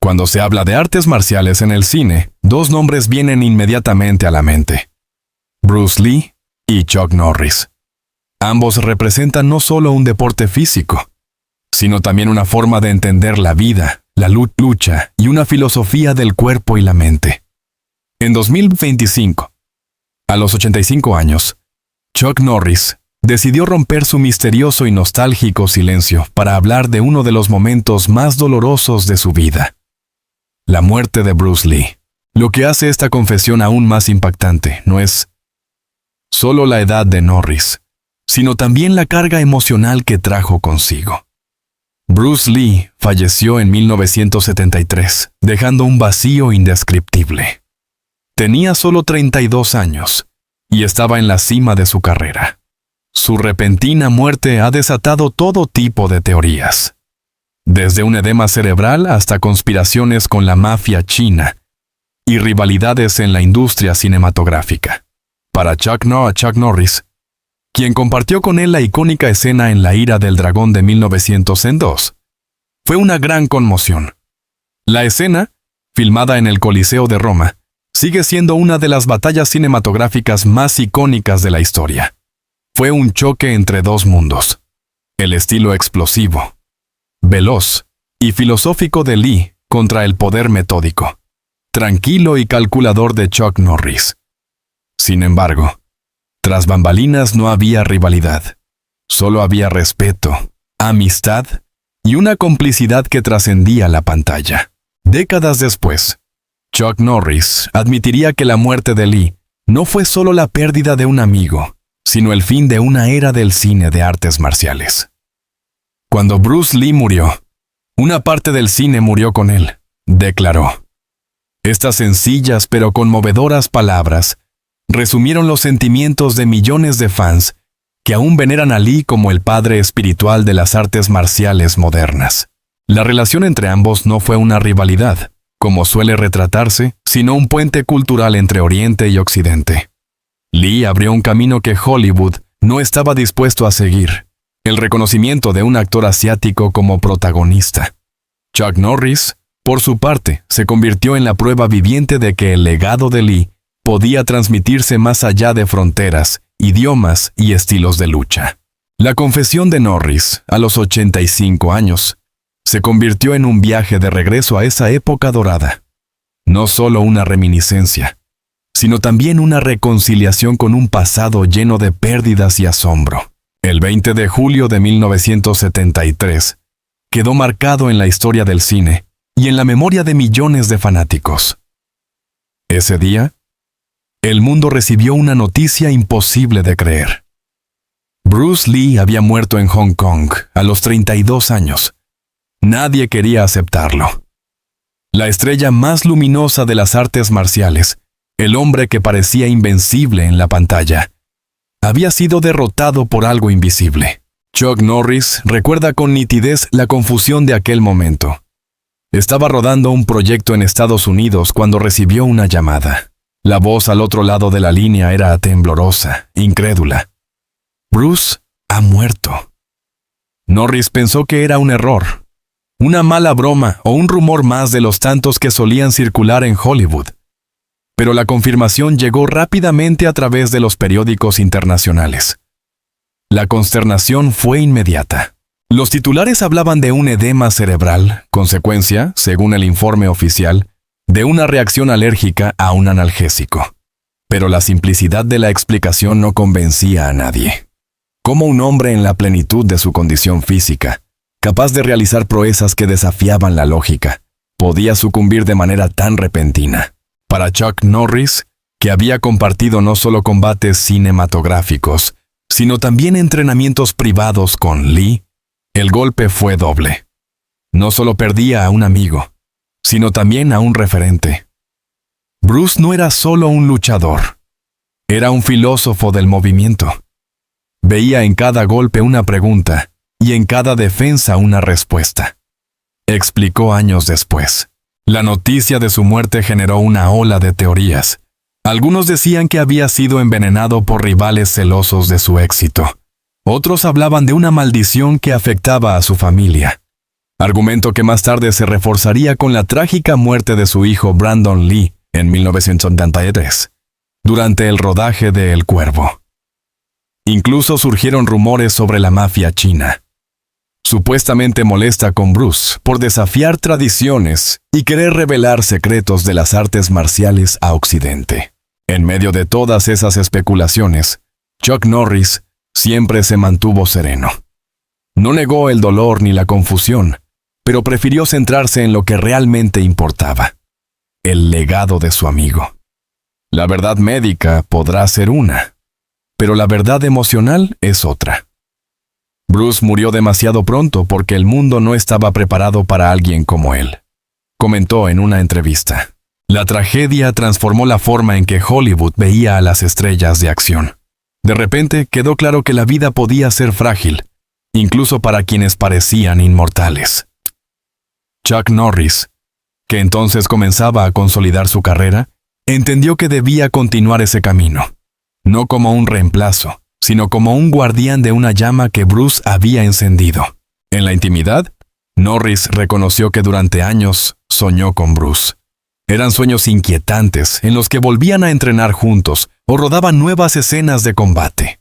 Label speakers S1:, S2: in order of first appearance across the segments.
S1: Cuando se habla de artes marciales en el cine, dos nombres vienen inmediatamente a la mente: Bruce Lee y Chuck Norris. Ambos representan no solo un deporte físico, sino también una forma de entender la vida, la lucha y una filosofía del cuerpo y la mente. En 2025, a los 85 años, Chuck Norris decidió romper su misterioso y nostálgico silencio para hablar de uno de los momentos más dolorosos de su vida: la muerte de Bruce Lee. Lo que hace esta confesión aún más impactante no es solo la edad de Norris, sino también la carga emocional que trajo consigo. Bruce Lee falleció en 1973, dejando un vacío indescriptible. Tenía solo 32 años y estaba en la cima de su carrera. Su repentina muerte ha desatado todo tipo de teorías, desde un edema cerebral hasta conspiraciones con la mafia china y rivalidades en la industria cinematográfica. Para Chuck Norris, quien compartió con él la icónica escena en La ira del dragón de 1902, fue una gran conmoción. La escena, filmada en el Coliseo de Roma, sigue siendo una de las batallas cinematográficas más icónicas de la historia. Fue un choque entre dos mundos: el estilo explosivo, veloz y filosófico de Lee contra el poder metódico, tranquilo y calculador de Chuck Norris. Sin embargo, tras bambalinas no había rivalidad, solo había respeto, amistad y una complicidad que trascendía la pantalla. Décadas después, Chuck Norris admitiría que la muerte de Lee no fue solo la pérdida de un amigo, sino el fin de una era del cine de artes marciales. Cuando Bruce Lee murió, una parte del cine murió con él, declaró. Estas sencillas pero conmovedoras palabras resumieron los sentimientos de millones de fans que aún veneran a Lee como el padre espiritual de las artes marciales modernas. La relación entre ambos no fue una rivalidad, como suele retratarse, sino un puente cultural entre Oriente y Occidente. Lee abrió un camino que Hollywood no estaba dispuesto a seguir: el reconocimiento de un actor asiático como protagonista. Chuck Norris, por su parte, se convirtió en la prueba viviente de que el legado de Lee podía transmitirse más allá de fronteras, idiomas y estilos de lucha. La confesión de Norris, a los 85 años, se convirtió en un viaje de regreso a esa época dorada. No solo una reminiscencia, sino también una reconciliación con un pasado lleno de pérdidas y asombro. El 20 de julio de 1973 quedó marcado en la historia del cine y en la memoria de millones de fanáticos. Ese día, el mundo recibió una noticia imposible de creer. Bruce Lee había muerto en Hong Kong a los 32 años. Nadie quería aceptarlo. La estrella más luminosa de las artes marciales, el hombre que parecía invencible en la pantalla, había sido derrotado por algo invisible. Chuck Norris recuerda con nitidez la confusión de aquel momento. Estaba rodando un proyecto en Estados Unidos cuando recibió una llamada. La voz al otro lado de la línea era temblorosa, incrédula. Bruce ha muerto. Norris pensó que era un error, una mala broma o un rumor más de los tantos que solían circular en Hollywood. Pero la confirmación llegó rápidamente a través de los periódicos internacionales. La consternación fue inmediata. Los titulares hablaban de un edema cerebral, consecuencia, según el informe oficial, de una reacción alérgica a un analgésico. Pero la simplicidad de la explicación no convencía a nadie. ¿Cómo un hombre en la plenitud de su condición física, capaz de realizar proezas que desafiaban la lógica, podía sucumbir de manera tan repentina? Para Chuck Norris, que había compartido no solo combates cinematográficos, sino también entrenamientos privados con Lee, el golpe fue doble. No solo perdía a un amigo, sino también a un referente. Bruce no era solo un luchador, era un filósofo del movimiento. Veía en cada golpe una pregunta y en cada defensa una respuesta. Explicó años después. La noticia de su muerte generó una ola de teorías. Algunos decían que había sido envenenado por rivales celosos de su éxito. Otros hablaban de una maldición que afectaba a su familia. argumento que más tarde se reforzaría con la trágica muerte de su hijo Brandon Lee en 1973, durante el rodaje de El Cuervo. Incluso surgieron rumores sobre la mafia china, supuestamente molesta con Bruce por desafiar tradiciones y querer revelar secretos de las artes marciales a Occidente. En medio de todas esas especulaciones, Chuck Norris siempre se mantuvo sereno. No negó el dolor ni la confusión, pero prefirió centrarse en lo que realmente importaba: el legado de su amigo. La verdad médica podrá ser una, pero la verdad emocional es otra. Bruce murió demasiado pronto porque el mundo no estaba preparado para alguien como él, comentó en una entrevista. La tragedia transformó la forma en que Hollywood veía a las estrellas de acción. De repente quedó claro que la vida podía ser frágil, incluso para quienes parecían inmortales. Chuck Norris, que entonces comenzaba a consolidar su carrera, entendió que debía continuar ese camino, no como un reemplazo, sino como un guardián de una llama que Bruce había encendido. En la intimidad, Norris reconoció que durante años soñó con Bruce. Eran sueños inquietantes en los que volvían a entrenar juntos o rodaban nuevas escenas de combate.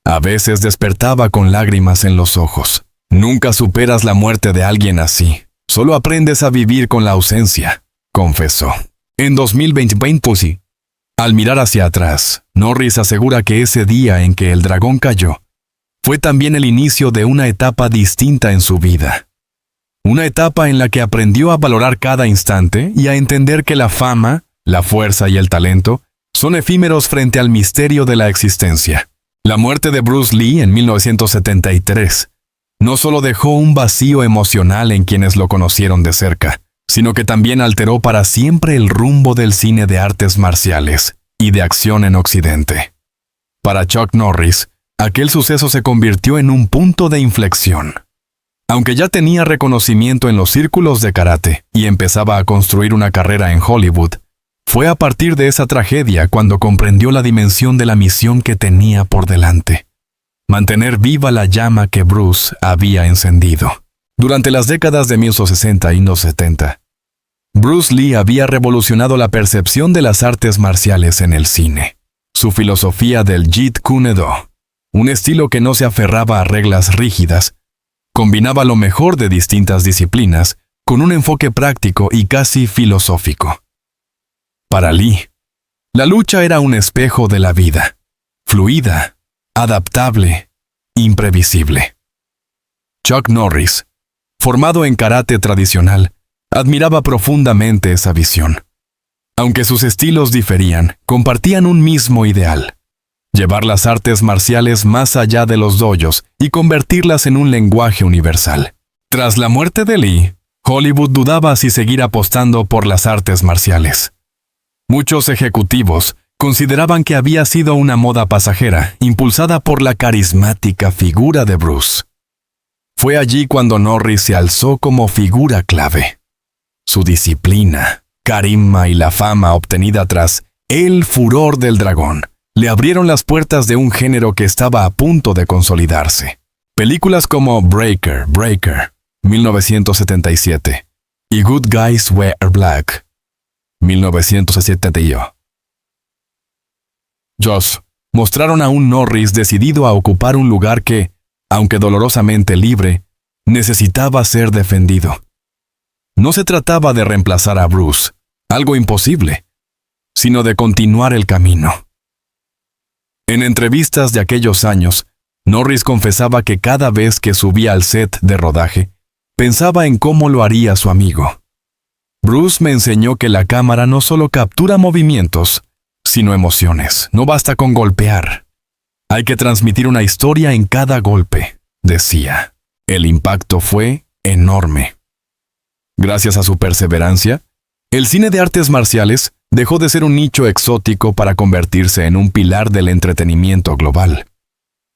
S1: A veces despertaba con lágrimas en los ojos. Nunca superas la muerte de alguien así. Solo aprendes a vivir con la ausencia, confesó. En 2020, al mirar hacia atrás, Norris asegura que ese día en que el dragón cayó fue también el inicio de una etapa distinta en su vida. Una etapa en la que aprendió a valorar cada instante y a entender que la fama, la fuerza y el talento son efímeros frente al misterio de la existencia. La muerte de Bruce Lee en 1973 no solo dejó un vacío emocional en quienes lo conocieron de cerca, sino que también alteró para siempre el rumbo del cine de artes marciales y de acción en Occidente. Para Chuck Norris, aquel suceso se convirtió en un punto de inflexión. Aunque ya tenía reconocimiento en los círculos de karate y empezaba a construir una carrera en Hollywood, fue a partir de esa tragedia cuando comprendió la dimensión de la misión que tenía por delante: mantener viva la llama que Bruce había encendido. Durante las décadas de 1960 y los 70, Bruce Lee había revolucionado la percepción de las artes marciales en el cine. Su filosofía del Jeet Kune Do, un estilo que no se aferraba a reglas rígidas, combinaba lo mejor de distintas disciplinas con un enfoque práctico y casi filosófico. Para Lee, la lucha era un espejo de la vida, fluida, adaptable, imprevisible. Chuck Norris, formado en karate tradicional, admiraba profundamente esa visión. Aunque sus estilos diferían, compartían un mismo ideal: llevar las artes marciales más allá de los dojos y convertirlas en un lenguaje universal. Tras la muerte de Lee, Hollywood dudaba si seguir apostando por las artes marciales. Muchos ejecutivos consideraban que había sido una moda pasajera, impulsada por la carismática figura de Bruce. Fue allí cuando Norris se alzó como figura clave. Su disciplina, carisma y la fama obtenida tras El Furor del Dragón le abrieron las puertas de un género que estaba a punto de consolidarse. Películas como Breaker, 1977, y Good Guys Wear Black, 1978, mostraron a un Norris decidido a ocupar un lugar que, aunque dolorosamente libre, necesitaba ser defendido. No se trataba de reemplazar a Bruce, algo imposible, sino de continuar el camino. En entrevistas de aquellos años, Norris confesaba que cada vez que subía al set de rodaje, pensaba en cómo lo haría su amigo. Bruce me enseñó que la cámara no solo captura movimientos, sino emociones. No basta con golpear. Hay que transmitir una historia en cada golpe, decía. El impacto fue enorme. Gracias a su perseverancia, el cine de artes marciales dejó de ser un nicho exótico para convertirse en un pilar del entretenimiento global.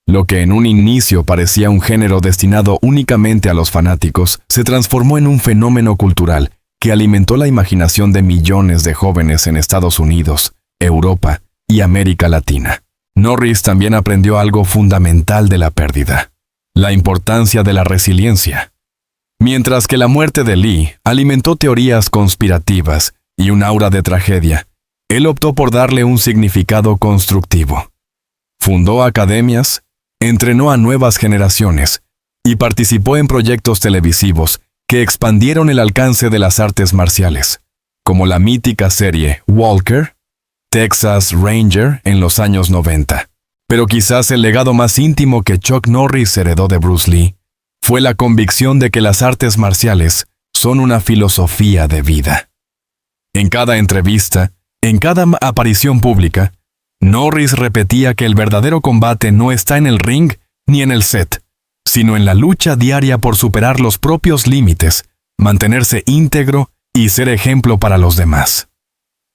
S1: Lo que en un inicio parecía un género destinado únicamente a los fanáticos, se transformó en un fenómeno cultural que alimentó la imaginación de millones de jóvenes en Estados Unidos, Europa y América Latina. Norris también aprendió algo fundamental de la pérdida: la importancia de la resiliencia. Mientras que la muerte de Lee alimentó teorías conspirativas y un aura de tragedia, él optó por darle un significado constructivo. Fundó academias, entrenó a nuevas generaciones y participó en proyectos televisivos que expandieron el alcance de las artes marciales, como la mítica serie Walker, Texas Ranger en los años 90. Pero quizás el legado más íntimo que Chuck Norris heredó de Bruce Lee fue la convicción de que las artes marciales son una filosofía de vida. En cada entrevista, en cada aparición pública, Norris repetía que el verdadero combate no está en el ring ni en el set, sino en la lucha diaria por superar los propios límites, mantenerse íntegro y ser ejemplo para los demás.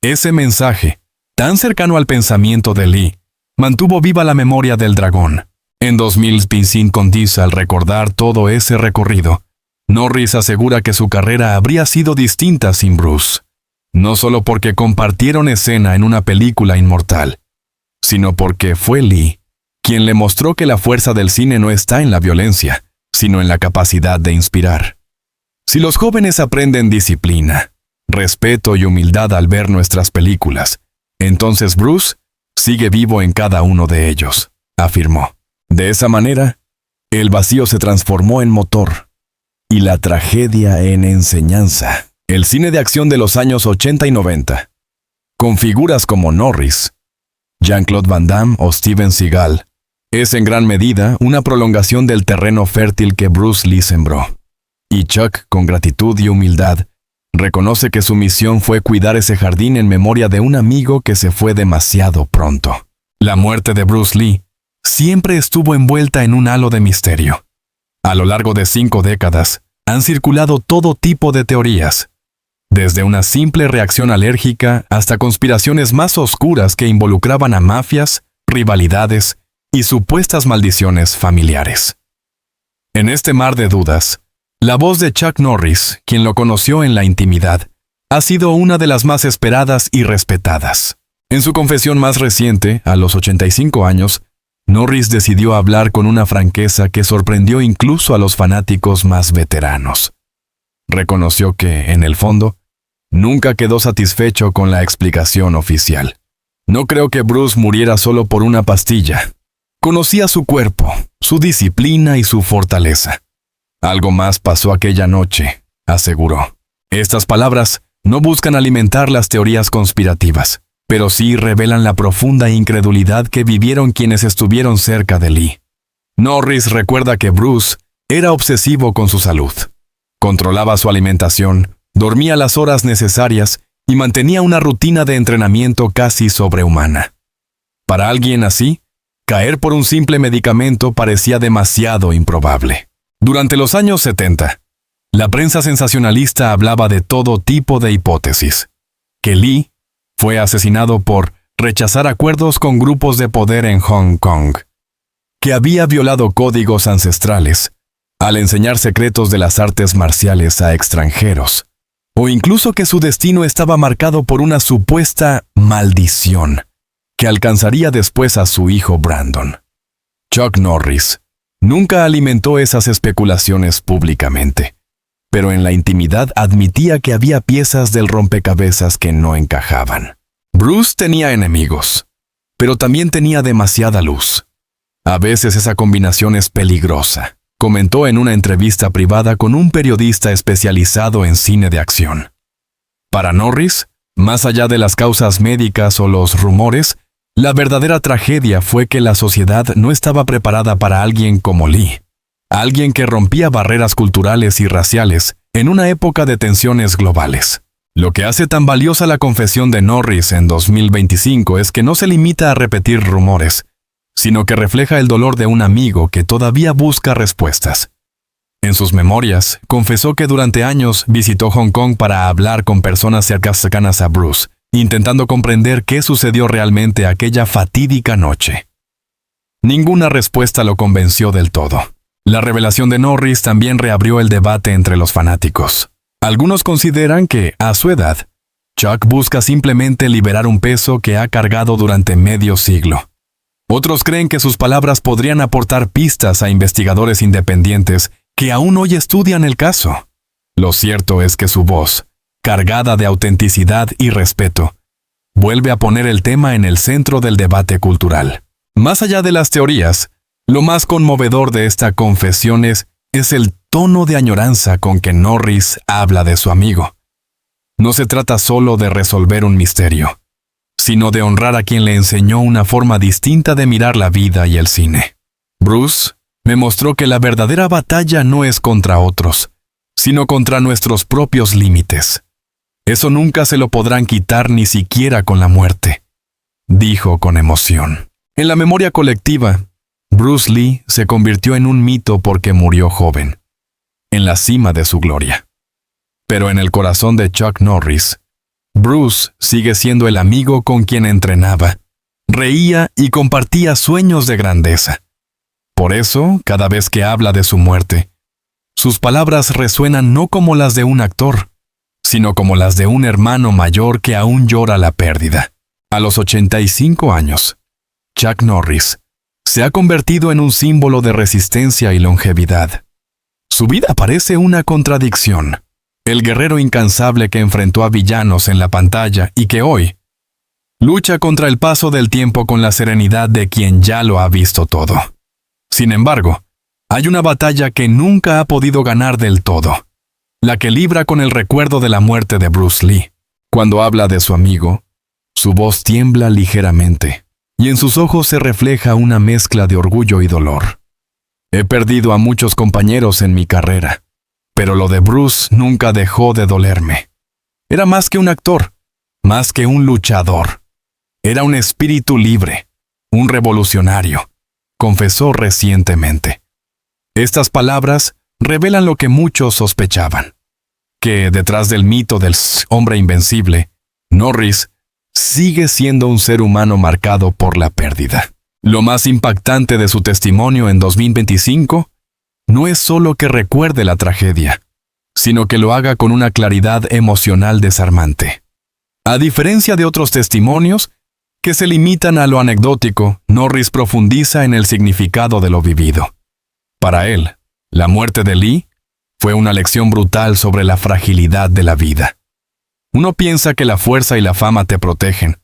S1: Ese mensaje, tan cercano al pensamiento de Lee, mantuvo viva la memoria del dragón. En 2005, al recordar todo ese recorrido, Norris asegura que su carrera habría sido distinta sin Bruce, no solo porque compartieron escena en una película inmortal, sino porque fue Lee quien le mostró que la fuerza del cine no está en la violencia, sino en la capacidad de inspirar. Si los jóvenes aprenden disciplina, respeto y humildad al ver nuestras películas, entonces Bruce sigue vivo en cada uno de ellos, afirmó. De esa manera, el vacío se transformó en motor y la tragedia en enseñanza. El cine de acción de los años 80 y 90, con figuras como Norris, Jean-Claude Van Damme o Steven Seagal, es en gran medida una prolongación del terreno fértil que Bruce Lee sembró. Y Chuck, con gratitud y humildad, reconoce que su misión fue cuidar ese jardín en memoria de un amigo que se fue demasiado pronto. La muerte de Bruce Lee siempre estuvo envuelta en un halo de misterio. A lo largo de 5 décadas, han circulado todo tipo de teorías, desde una simple reacción alérgica hasta conspiraciones más oscuras que involucraban a mafias, rivalidades y supuestas maldiciones familiares. En este mar de dudas, la voz de Chuck Norris, quien lo conoció en la intimidad, ha sido una de las más esperadas y respetadas. En su confesión más reciente, a los 85 años, Norris decidió hablar con una franqueza que sorprendió incluso a los fanáticos más veteranos. Reconoció que, en el fondo, nunca quedó satisfecho con la explicación oficial. No creo que Bruce muriera solo por una pastilla. Conocía su cuerpo, su disciplina y su fortaleza. Algo más pasó aquella noche, aseguró. Estas palabras no buscan alimentar las teorías conspirativas, pero sí revelan la profunda incredulidad que vivieron quienes estuvieron cerca de Lee. Norris recuerda que Bruce era obsesivo con su salud. Controlaba su alimentación, dormía las horas necesarias y mantenía una rutina de entrenamiento casi sobrehumana. Para alguien así, caer por un simple medicamento parecía demasiado improbable. Durante los años 70, la prensa sensacionalista hablaba de todo tipo de hipótesis. Que Lee fue asesinado por rechazar acuerdos con grupos de poder en Hong Kong, que había violado códigos ancestrales al enseñar secretos de las artes marciales a extranjeros, o incluso que su destino estaba marcado por una supuesta maldición que alcanzaría después a su hijo Brandon. Chuck Norris nunca alimentó esas especulaciones públicamente, pero en la intimidad admitía que había piezas del rompecabezas que no encajaban. Bruce tenía enemigos, pero también tenía demasiada luz. A veces esa combinación es peligrosa, comentó en una entrevista privada con un periodista especializado en cine de acción. Para Norris, más allá de las causas médicas o los rumores, la verdadera tragedia fue que la sociedad no estaba preparada para alguien como Lee, alguien que rompía barreras culturales y raciales en una época de tensiones globales. Lo que hace tan valiosa la confesión de Norris en 2025 es que no se limita a repetir rumores, sino que refleja el dolor de un amigo que todavía busca respuestas. En sus memorias, confesó que durante años visitó Hong Kong para hablar con personas cercanas a Bruce, intentando comprender qué sucedió realmente aquella fatídica noche. Ninguna respuesta lo convenció del todo. La revelación de Norris también reabrió el debate entre los fanáticos. Algunos consideran que, a su edad, Chuck busca simplemente liberar un peso que ha cargado durante medio siglo. Otros creen que sus palabras podrían aportar pistas a investigadores independientes que aún hoy estudian el caso. Lo cierto es que su voz, cargada de autenticidad y respeto, vuelve a poner el tema en el centro del debate cultural. Más allá de las teorías, lo más conmovedor de esta confesión es el tono de añoranza con que Norris habla de su amigo. No se trata solo de resolver un misterio, sino de honrar a quien le enseñó una forma distinta de mirar la vida y el cine. Bruce me mostró que la verdadera batalla no es contra otros, sino contra nuestros propios límites. Eso nunca se lo podrán quitar ni siquiera con la muerte, dijo con emoción. En la memoria colectiva, Bruce Lee se convirtió en un mito porque murió joven, en la cima de su gloria. Pero en el corazón de Chuck Norris, Bruce sigue siendo el amigo con quien entrenaba, reía y compartía sueños de grandeza. Por eso, cada vez que habla de su muerte, sus palabras resuenan no como las de un actor, sino como las de un hermano mayor que aún llora la pérdida. A los 85 años, Chuck Norris se ha convertido en un símbolo de resistencia y longevidad. Su vida parece una contradicción. El guerrero incansable que enfrentó a villanos en la pantalla y que hoy lucha contra el paso del tiempo con la serenidad de quien ya lo ha visto todo. Sin embargo, hay una batalla que nunca ha podido ganar del todo, la que libra con el recuerdo de la muerte de Bruce Lee. Cuando habla de su amigo, su voz tiembla ligeramente, y en sus ojos se refleja una mezcla de orgullo y dolor. He perdido a muchos compañeros en mi carrera, pero lo de Bruce nunca dejó de dolerme. Era más que un actor, más que un luchador. Era un espíritu libre, un revolucionario, confesó recientemente. Estas palabras revelan lo que muchos sospechaban, que detrás del mito del hombre invencible, Norris sigue siendo un ser humano marcado por la pérdida. Lo más impactante de su testimonio en 2025 no es solo que recuerde la tragedia, sino que lo haga con una claridad emocional desarmante. A diferencia de otros testimonios que se limitan a lo anecdótico, Norris profundiza en el significado de lo vivido. Para él, la muerte de Lee fue una lección brutal sobre la fragilidad de la vida. Uno piensa que la fuerza y la fama te protegen,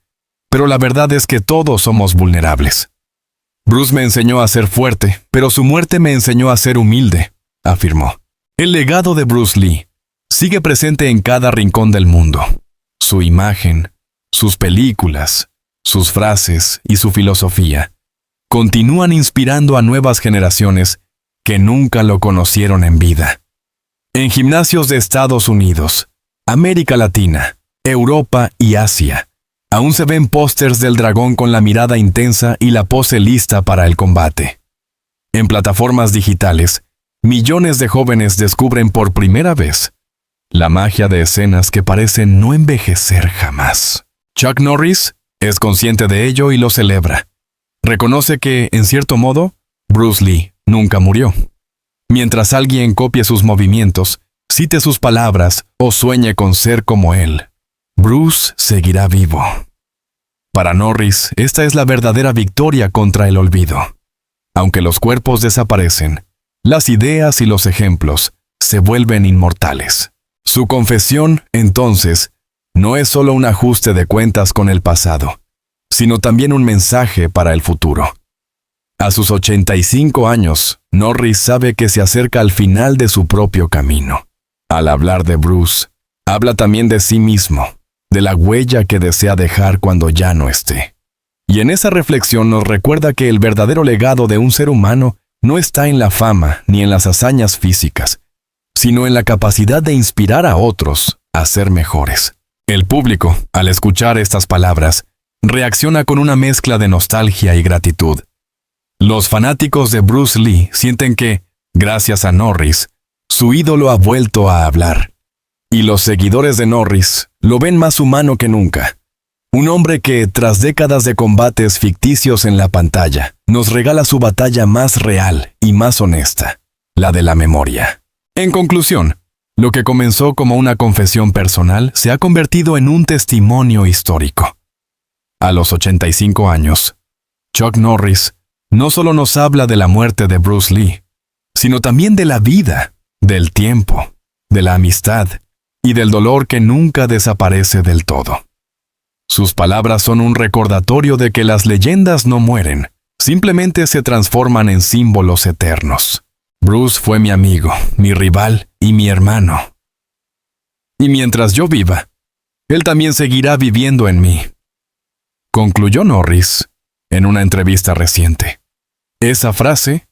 S1: pero la verdad es que todos somos vulnerables. Bruce me enseñó a ser fuerte, pero su muerte me enseñó a ser humilde, afirmó. El legado de Bruce Lee sigue presente en cada rincón del mundo. Su imagen, sus películas, sus frases y su filosofía continúan inspirando a nuevas generaciones que nunca lo conocieron en vida. En gimnasios de Estados Unidos, América Latina, Europa y Asia, aún se ven pósters del dragón con la mirada intensa y la pose lista para el combate. En plataformas digitales, millones de jóvenes descubren por primera vez la magia de escenas que parecen no envejecer jamás. Chuck Norris es consciente de ello y lo celebra. Reconoce que, en cierto modo, Bruce Lee nunca murió. Mientras alguien copie sus movimientos, cite sus palabras o sueñe con ser como él, Bruce seguirá vivo. Para Norris, esta es la verdadera victoria contra el olvido. Aunque los cuerpos desaparecen, las ideas y los ejemplos se vuelven inmortales. Su confesión, entonces, no es solo un ajuste de cuentas con el pasado, sino también un mensaje para el futuro. A sus 85 años, Norris sabe que se acerca al final de su propio camino. Al hablar de Bruce, habla también de sí mismo, de la huella que desea dejar cuando ya no esté. Y en esa reflexión nos recuerda que el verdadero legado de un ser humano no está en la fama ni en las hazañas físicas, sino en la capacidad de inspirar a otros a ser mejores. El público, al escuchar estas palabras, reacciona con una mezcla de nostalgia y gratitud. Los fanáticos de Bruce Lee sienten que, gracias a Norris, su ídolo ha vuelto a hablar. Y los seguidores de Norris lo ven más humano que nunca. Un hombre que, tras décadas de combates ficticios en la pantalla, nos regala su batalla más real y más honesta, la de la memoria. En conclusión, lo que comenzó como una confesión personal se ha convertido en un testimonio histórico. A los 85 años, Chuck Norris no solo nos habla de la muerte de Bruce Lee, sino también de la vida, del tiempo, de la amistad y del dolor que nunca desaparece del todo. Sus palabras son un recordatorio de que las leyendas no mueren, simplemente se transforman en símbolos eternos. Bruce fue mi amigo, mi rival y mi hermano. Y mientras yo viva, él también seguirá viviendo en mí, concluyó Norris en una entrevista reciente. Esa frase,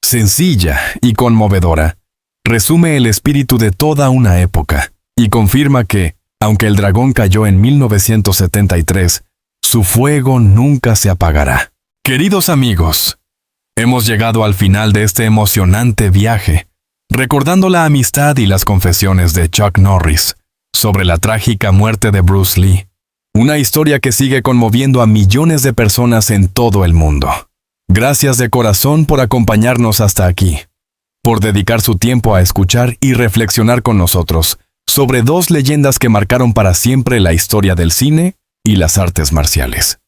S1: sencilla y conmovedora, resume el espíritu de toda una época y confirma que, aunque el dragón cayó en 1973, su fuego nunca se apagará. Queridos amigos, hemos llegado al final de este emocionante viaje, recordando la amistad y las confesiones de Chuck Norris sobre la trágica muerte de Bruce Lee, una historia que sigue conmoviendo a millones de personas en todo el mundo. Gracias de corazón por acompañarnos hasta aquí, por dedicar su tiempo a escuchar y reflexionar con nosotros sobre dos leyendas que marcaron para siempre la historia del cine y las artes marciales.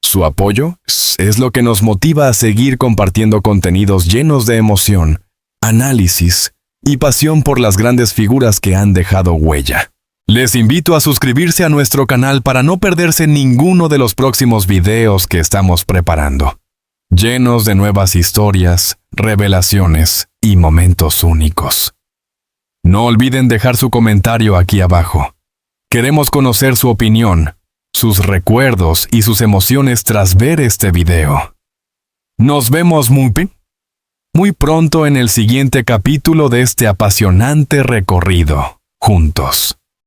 S1: Su apoyo es lo que nos motiva a seguir compartiendo contenidos llenos de emoción, análisis y pasión por las grandes figuras que han dejado huella. Les invito a suscribirse a nuestro canal para no perderse ninguno de los próximos videos que estamos preparando, llenos de nuevas historias, revelaciones y momentos únicos. No olviden dejar su comentario aquí abajo. Queremos conocer su opinión, sus recuerdos y sus emociones tras ver este video. Nos vemos muy pronto en el siguiente capítulo de este apasionante recorrido, juntos.